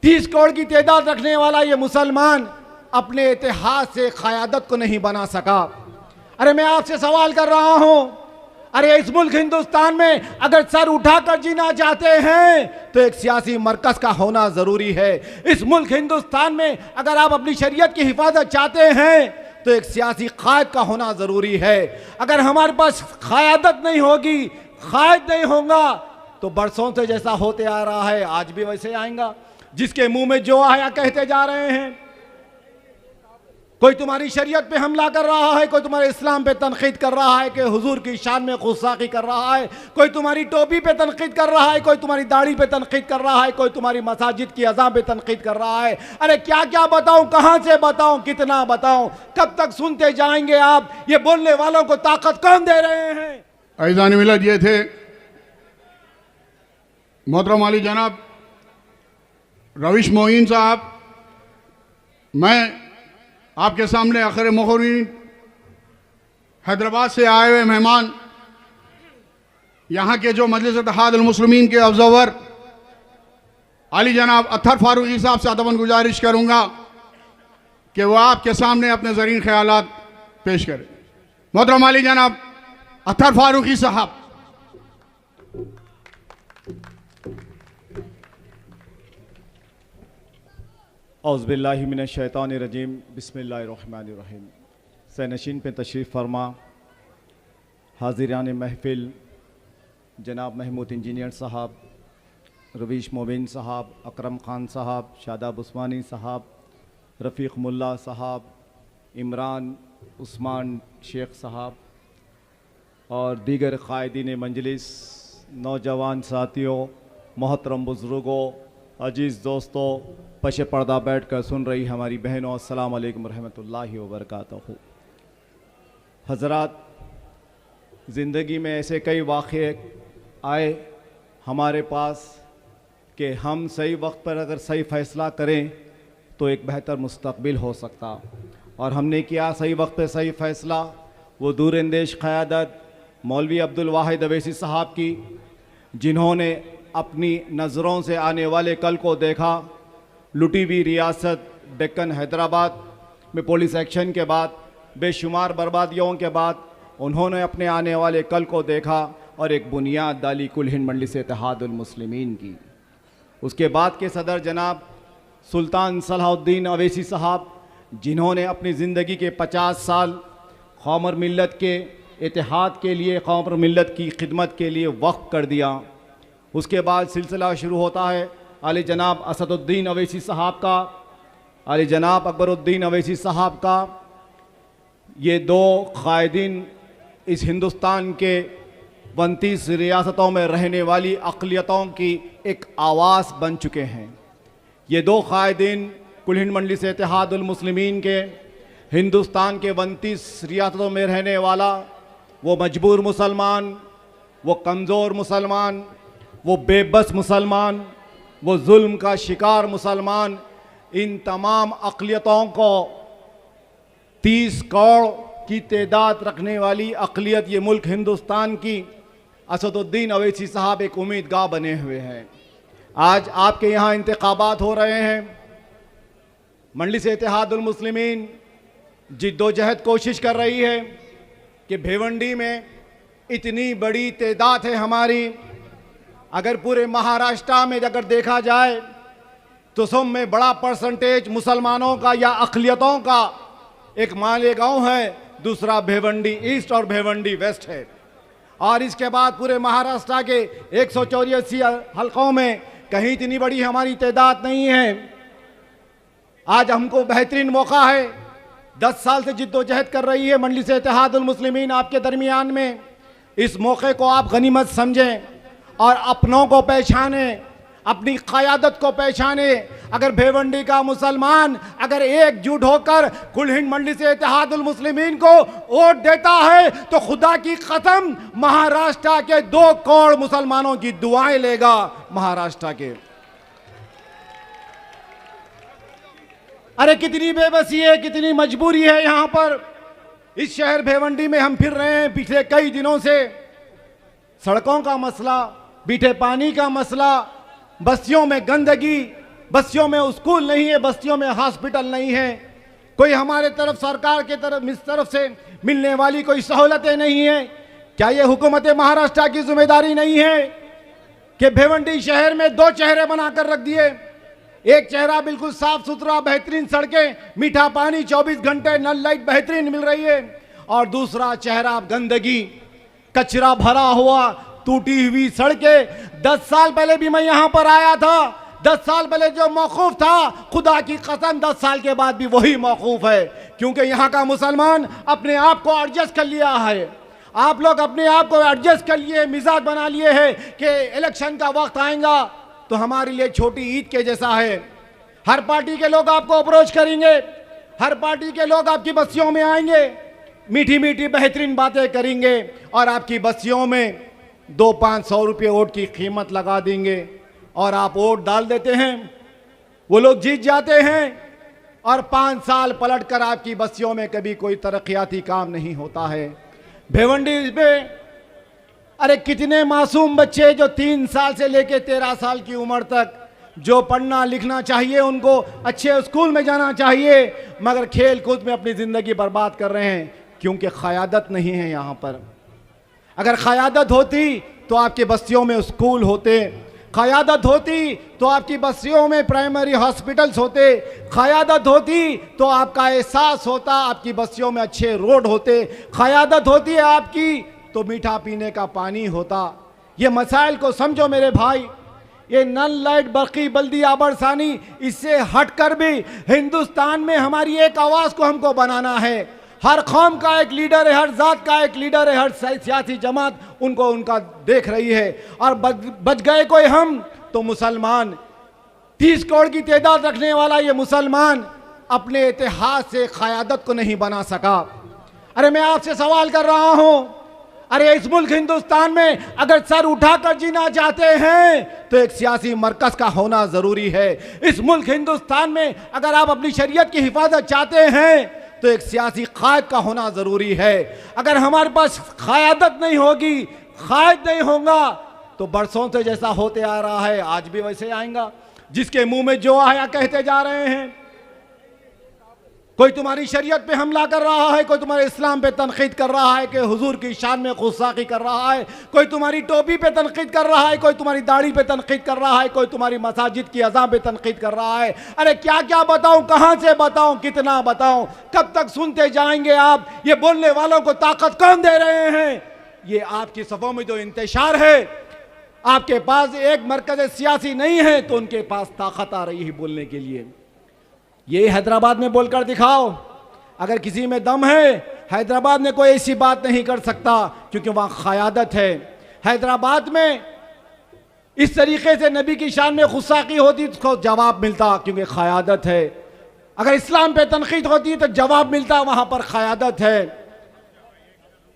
30 करोड़ की तादाद रखने वाला ये मुसलमान अपने इतिहास से क़यादत को नहीं बना सका। अरे मैं आपसे सवाल कर रहा हूं, अरे इस मुल्क हिंदुस्तान में अगर सर उठाकर जीना चाहते हैं तो एक सियासी मरकज का होना जरूरी है। इस मुल्क हिंदुस्तान में अगर आप अपनी शरीयत की हिफाजत चाहते हैं तो एक सियासी कायद का होना जरूरी है। अगर हमारे पास क़यादत नहीं होगी, कायद नहीं होगा, तो बरसों से जैसा होते आ रहा है आज भी वैसे आएगा। जिसके मुंह में जो आया कहते जा रहे हैं। कोई तुम्हारी शरीयत पे हमला कर रहा है, कोई तुम्हारे इस्लाम पे तनकीद कर रहा है कि हुजूर की शान में गुस्ताखी कर रहा है, कोई तुम्हारी टोपी पे तनकीद कर रहा है, कोई तुम्हारी दाढ़ी पे तनकीद कर रहा है, कोई तुम्हारी मसाजिद की अज़ां पे तनकीद कर रहा है। अरे क्या क्या बताऊं, कहां से बताऊं, कितना बताऊं, कब तक सुनते जाएंगे आप? ये बोलने वालों को ताकत कौन दे रहे हैं? ऐज़ान मिलत ये थे मोहतरम अली जनाब रवीश मोइन साहब। मैं आपके सामने आखिर मुखरीन हैदराबाद से आए हुए मेहमान, यहाँ के जो मजलिस इत्तेहाद अल मुस्लिमीन के ऑब्जर्वर अली जनाब अत्तर फारूकी साहब से अदबन गुजारिश करूँगा कि वो आपके सामने अपने ज़रीन ख्यालात पेश करें। मोहतरम अली जनाब अत्तर फारूकी साहब। औज़ुबिल्लाहि मिनश्शैतानिर्रजीम, बिस्मिल्लाहिर्रहमानिर्रहीम। सैनशीन पे तशरीफ़ फरमा हाज़िरान महफ़िल जनाब महमूद इंजीनियर साहब, रवीश मोबिन साहब, अकरम ख़ान साहब, शादाब उस्मानी साहब, रफ़ीक़ मुल्ला साहब, इमरान उस्मान शेख साहब और दीगर क़ायदीन मजलिस, नौजवान साथियों, मोहतरम बुज़ुर्गों, अजीज़ दोस्तों, पशे पर्दा बैठ कर सुन रही हमारी बहनों, अस्सलाम वालेकुम रहमतुल्लाहि व बरकातहू। हज़रात, ज़िंदगी में ऐसे कई वाक़े आए हमारे पास कि हम सही वक्त पर अगर सही फ़ैसला करें तो एक बेहतर मुस्तक़बिल हो सकता, और हमने किया सही वक्त पर सही फ़ैसला। वो दूरअंदेश क़यादत मौलवी अब्दुल वाहिद अवैसी साहब की, जिन्होंने अपनी नज़रों से आने वाले कल को देखा। लुटी हुई रियासत डेक्कन हैदराबाद में पुलिस एक्शन के बाद, बेशुमार बर्बादियों के बाद उन्होंने अपने आने वाले कल को देखा और एक बुनियाद डाली कुल हिंद मजलिस इत्तेहाद अल मुस्लिमीन की। उसके बाद के सदर जनाब सुल्तान सलाहुद्दीन अवैसी साहब, जिन्होंने अपनी ज़िंदगी के 50 साल कौम और मिल्लत के इत्तेहाद के लिए, कौम और मिल्लत की खिदमत के लिए वक्फ कर दिया। उसके बाद सिलसिला शुरू होता है अली जनाब असदुद्दीन अवैसी साहब का, अली जनाब अकबरुद्दीन अवैसी साहब का। ये दो क़ायदीन इस हिंदुस्तान के 29 रियासतों में रहने वाली अक़लियतों की एक आवाज़ बन चुके हैं। ये दो क़ायदीन कुल हिंद मजलिस इत्तेहाद अल मुस्लिमीन के हिंदुस्तान के 29 रियासतों में रहने वाला वो मजबूर मुसलमान, वो कमज़ोर मुसलमान, वो बेबस मुसलमान, वो जुल्म का शिकार मुसलमान, इन तमाम अक़लियतों को 30 करोड़ की तादाद रखने वाली अक़लियत ये मुल्क हिंदुस्तान की, असदुद्दीन अवैसी साहब एक उम्मीदगाह बने हुए हैं। आज आपके यहाँ इंतखाबात हो रहे हैं। मजलिस इत्तेहाद अल मुस्लिमीन जिद्दोजहद कोशिश कर रही है कि भिवंडी में इतनी बड़ी तादाद है हमारी, अगर पूरे महाराष्ट्र में अगर देखा जाए तो सब में बड़ा परसेंटेज मुसलमानों का या अक़लियतों का एक मालेगांव है, दूसरा भिवंडी ईस्ट और भिवंडी वेस्ट है। और इसके बाद पूरे महाराष्ट्र के 184 हलकों में कहीं इतनी बड़ी हमारी तादाद नहीं है। आज हमको बेहतरीन मौका है, 10 साल से जिद्दोजहद कर रही है मजलिस इत्तेहाद अल मुस्लिमीन आपके दरमियान में। इस मौके को आप गनीमत समझें और अपनों को पहचाने, अपनी क़यादत को पहचाने। अगर भिवंडी का मुसलमान अगर एकजुट होकर कुल हिंद मजलिस इत्तेहाद अल मुस्लिमीन को वोट देता है तो खुदा की कसम महाराष्ट्र के 2 करोड़ मुसलमानों की दुआएं लेगा। महाराष्ट्र के अरे कितनी बेबसी है, कितनी मजबूरी है यहाँ पर। इस शहर भिवंडी में हम फिर रहे हैं पिछले कई दिनों से। सड़कों का मसला, मीठे पानी का मसला, बस्तियों में गंदगी, बस्तियों में स्कूल नहीं है, बस्तियों में हॉस्पिटल नहीं है, कोई हमारे तरफ सरकार के तरफ से मिलने वाली कोई सहूलतें नहीं है। क्या ये हुकूमत महाराष्ट्र की जिम्मेदारी नहीं है कि भिवंडी शहर में दो चेहरे बनाकर रख दिए? एक चेहरा बिल्कुल साफ सुथरा, बेहतरीन सड़कें, मीठा पानी, 24 घंटे नल लाइट बेहतरीन मिल रही है, और दूसरा चेहरा गंदगी, कचरा भरा हुआ, टूटी हुई सड़कें। 10 साल पहले भी मैं यहां पर आया था, 10 साल पहले जो मौकूफ था, खुदा की कसम 10 साल के बाद भी वही मौकूफ है, क्योंकि यहां का मुसलमान अपने आप को एडजस्ट कर लिया है। आप लोग अपने आप को एडजस्ट कर लिए, मिजाज बना लिए है कि इलेक्शन का वक्त आएगा तो हमारे लिए छोटी ईद के जैसा है। हर पार्टी के लोग आपको अप्रोच करेंगे, हर पार्टी के लोग आपकी बस्तियों में आएंगे, मीठी मीठी बेहतरीन बातें करेंगे, और आपकी बस्तियों में 200-500 रुपये वोट की कीमत लगा देंगे, और आप वोट डाल देते हैं, वो लोग जीत जाते हैं, और 5 साल पलट कर आपकी बस्तियों में कभी कोई तरक्याती काम नहीं होता है। भिवंडी में अरे कितने मासूम बच्चे जो 3 साल से लेकर 13 साल की उम्र तक जो पढ़ना लिखना चाहिए, उनको अच्छे स्कूल में जाना चाहिए, मगर खेल कूद में अपनी ज़िंदगी बर्बाद कर रहे हैं, क्योंकि क़यादत नहीं है यहाँ पर। अगर क़यादत होती तो आपकी बस्तियों में स्कूल होते, क़यादत होती तो आपकी बस्तियों में प्राइमरी हॉस्पिटल्स होते, क़यादत होती तो आपका एहसास होता, आपकी बस्तियों में अच्छे रोड होते, क़यादत होती है आपकी तो मीठा पीने का पानी होता। ये मसाइल को समझो मेरे भाई। ये नल लाइट बरकी बल्दी आबरसानी, इससे हटकर भी हिंदुस्तान में हमारी एक आवाज़ को हमको बनाना है। हर कौम का एक लीडर है, हर जात का एक लीडर है, हर सियासी जमात उनको उनका देख रही है, और बच गए कोई हम तो मुसलमान। 30 करोड़ की तादाद रखने वाला ये मुसलमान अपने इतिहास से क़यादत को नहीं बना सका। अरे मैं आपसे सवाल कर रहा हूं, अरे इस मुल्क हिंदुस्तान में अगर सर उठाकर जीना चाहते हैं तो एक सियासी मरकज का होना जरूरी है। इस मुल्क हिंदुस्तान में अगर आप अपनी शरीयत की हिफाजत चाहते हैं तो एक सियासी कायद का होना जरूरी है। अगर हमारे पास क़यादत नहीं होगी, कायद नहीं होगा, तो बरसों से जैसा होते आ रहा है आज भी वैसे आएगा। जिसके मुंह में जो आया कहते जा रहे हैं। कोई तुम्हारी शरीयत पे हमला कर रहा है, कोई तुम्हारे इस्लाम पे तनकीद कर रहा है कि हुजूर की शान में गुस्ताखी कर रहा है, कोई तुम्हारी टोपी पे तनकीद कर रहा है, कोई तुम्हारी दाढ़ी पे तनकीद कर रहा है, कोई तुम्हारी मसाजिद की अज़ा पे तनकीद कर रहा है। अरे क्या क्या बताऊं, कहां से बताऊं, कितना बताऊं, कब तक सुनते जाएंगे आप? ये बोलने वालों को ताकत कौन दे रहे हैं? ये आपकी सफ़ों में जो इंतशार है, आपके पास एक मरकज़ सियासी नहीं है तो उनके पास ताकत आ रही है बोलने के लिए। ये हैदराबाद में बोलकर दिखाओ, अगर किसी में दम है, हैदराबाद में कोई ऐसी बात नहीं कर सकता, क्योंकि वहां क़यादत है। हैदराबाद में इस तरीके से नबी की शान में गुस्ताखी होती तो उसको जवाब मिलता, क्योंकि क़यादत है। अगर इस्लाम पे तनकीद होती तो जवाब मिलता, वहां पर क़यादत है।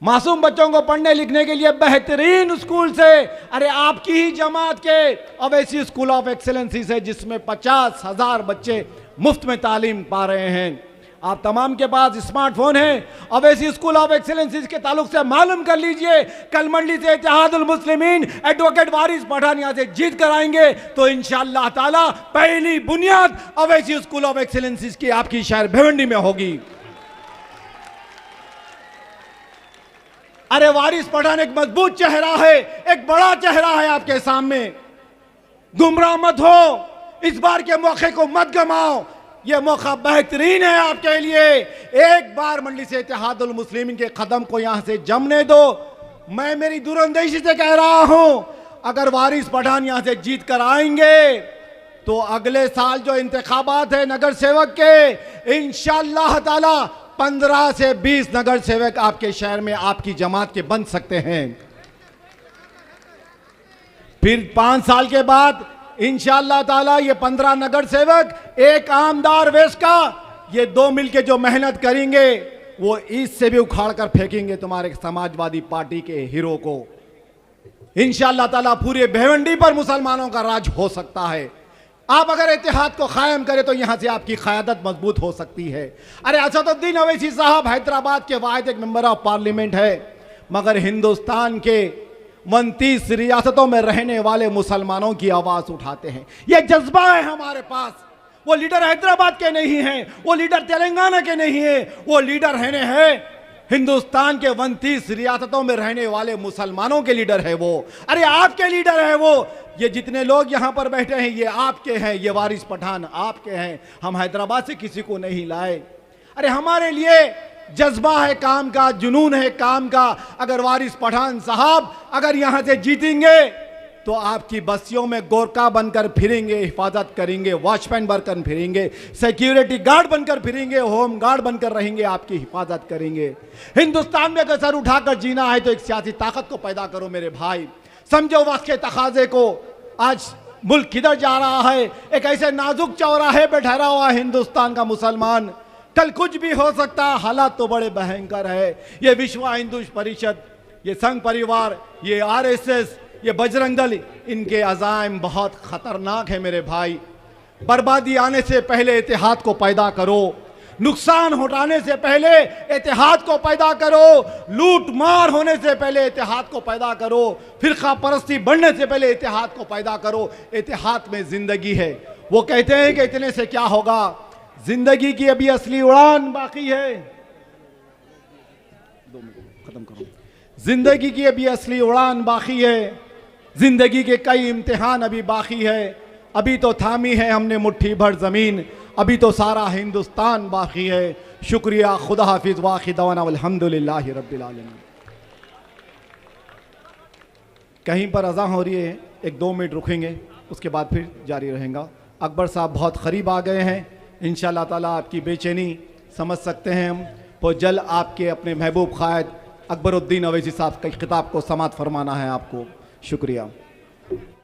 मासूम बच्चों को पढ़ने लिखने के लिए बेहतरीन स्कूल से, अरे आपकी ही जमात के अवैसी स्कूल ऑफ एक्सेलेंसी से, जिसमें 50,000 बच्चे मुफ्त में तालीम पा रहे हैं। आप तमाम के पास स्मार्टफोन है, अवैसी स्कूल ऑफ एक्सेलेंसी के ताल्लुक से मालूम कर लीजिए। कल मंडी से इत्तेहादुल मुस्लिमीन एडवोकेट वारिस पठान यहां से जीत कर आएंगे तो इंशाअल्लाह ताला पहली बुनियाद अवैसी स्कूल ऑफ एक्सेलेंसी की आपकी शहर भिवंडी में होगी। अरे वारिस पठान एक मजबूत चेहरा है, एक बड़ा चेहरा है आपके सामने। गुमराह मत हो, इस बार के मौके को मत गमाओ, यह मौका बेहतरीन है आपके लिए। एक बार मंडी से इत्तेहादुल मुस्लिमीन के कदम को यहां से जमने दो। मैं मेरी दूरंदेशी से कह रहा हूं, अगर वारिस पठान यहां से जीत कर आएंगे तो अगले साल जो इंतखाबात है नगर सेवक के, इंशाअल्लाह ताला 15 से 20 नगर सेवक आपके शहर में आपकी जमात के बन सकते हैं। फिर 5 साल के बाद इंशाअल्लाह ताला ये 15 नगर सेवक, एक आमदार वेश का, ये 2 मिलके जो मेहनत करेंगे वो इससे भी उखाड़ कर फेंकेंगे तुम्हारे समाजवादी पार्टी के हीरो को। इंशाअल्लाह ताला पूरे भिवंडी पर मुसलमानों का राज हो सकता है। आप अगर इत्तेहाद को कायम करें तो यहां से आपकी क़यादत मजबूत हो सकती है। अरे असदुद्दीन अवैसी साहब हैदराबाद के वाहिद एक मेंबर ऑफ पार्लियामेंट है, मगर हिंदुस्तान के 29 रियासतों में रहने वाले मुसलमानों की आवाज उठाते हैं। यह जज्बा है हमारे पास। वो लीडर हैदराबाद के नहीं हैं, वो लीडर तेलंगाना के नहीं है, वो लीडर है हिंदुस्तान के 29 रियासतों में रहने वाले मुसलमानों के लीडर है वो। अरे आपके लीडर है वो। ये जितने लोग यहां पर बैठे हैं ये आपके हैं, ये वारिस पठान आपके हैं। हम हैदराबाद से किसी को नहीं लाए। अरे हमारे लिए जज्बा है काम का, जुनून है काम का। अगर वारिस पठान साहब अगर यहां से जीतेंगे तो आपकी बस्तियों में गोरखा बनकर फिरेंगे, हिफाजत करेंगे, वॉचमैन बनकर फिरेंगे, सिक्योरिटी गार्ड बनकर फिरेंगे, होम गार्ड बनकर रहेंगे, आपकी हिफाजत करेंगे। हिंदुस्तान में अगर सर उठाकर जीना है तो एक सियासी ताकत को पैदा करो मेरे भाई। समझो वक्त के तकाजे को। आज मुल्क किधर जा रहा है। एक ऐसे नाजुक चौराहे पे ठहरा हुआ हिंदुस्तान का मुसलमान। कल कुछ भी हो सकता है। हालात तो बड़े भयंकर है। ये विश्व हिंदू परिषद, ये संघ परिवार, ये आरएसएस, ये बजरंग दल, इनके अज़ाइम बहुत खतरनाक है मेरे भाई। बर्बादी आने से पहले इत्तेहाद को पैदा करो। नुकसान हटाने से पहले इत्तेहाद को पैदा करो। लूट मार होने से पहले इत्तेहाद को पैदा करो। फिरका परस्ती बढ़ने से पहले इत्तेहाद को पैदा करो। इत्तेहाद में जिंदगी है। वो कहते हैं कि इतने से क्या होगा, जिंदगी की अभी असली उड़ान बाकी है। 2 मिनट खत्म करो। जिंदगी की अभी असली उड़ान बाकी है। जिंदगी के कई इम्तिहान अभी बाकी है। अभी तो थामी है हमने मुट्ठी भर जमीन, अभी तो सारा हिंदुस्तान बाकी है। शुक्रिया, खुदा हाफिज, वाखिर दवाना अल्हम्दुलिल्लाहि रब्बिल आलमीन। कहीं पर अज़ान हो रही है, 1-2 मिनट रुकेंगे, उसके बाद फिर जारी रहेगा। अकबर साहब बहुत करीब आ गए हैं। इंशाअल्लाह ताला आपकी बेचैनी समझ सकते हैं हम। तो जल्द आपके अपने महबूब क़ायद अकबरुद्दीन अवैसी साहब के खिताब को समात फरमाना है आपको। शुक्रिया।